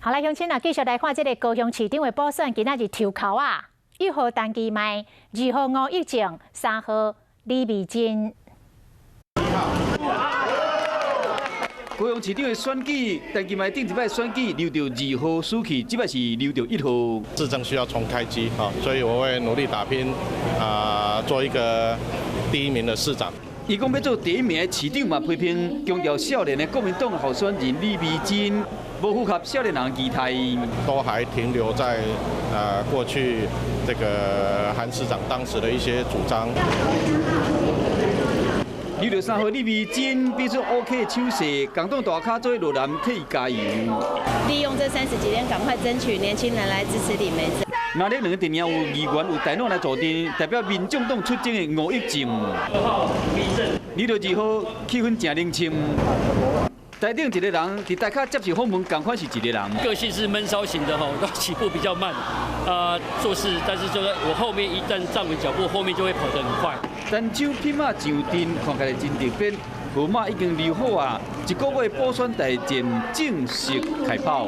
好，来，乡亲啊，继续来看这个高雄市长的补选，今仔日抽考啊，1号陈其迈，2号吴益政，3号李美珍。高雄市长的选举，陈其迈顶一摆选举留到2号输去，这摆是留到1号。市政需要重开机啊，所以我会努力打拼做一个第1名的市长。 伊讲要做第1名的市长嘛，批评强调少年的国民党候选人李美珍无符合少年人的期待，都还停留在过去这个韩市长当时的一些主张。留到3号李美珍比出 OK 的手势，共党大咖做落南替伊加油。利用这30几天，赶快争取年轻人来支持李美珍。 那你2个阵营有议员有大佬来助阵，代表民众党出征的吴益政。2号李正。你到2号气氛正冷清。台顶一个人伫台下接受访问，同款是一个人。个性是闷骚型的哈，起步比较慢，做事，但是就是我后面一旦站稳脚步，后面就会跑得很快。单手匹马上阵，看起来真特别。号码已经留好啊，1个月补选大战正式开跑。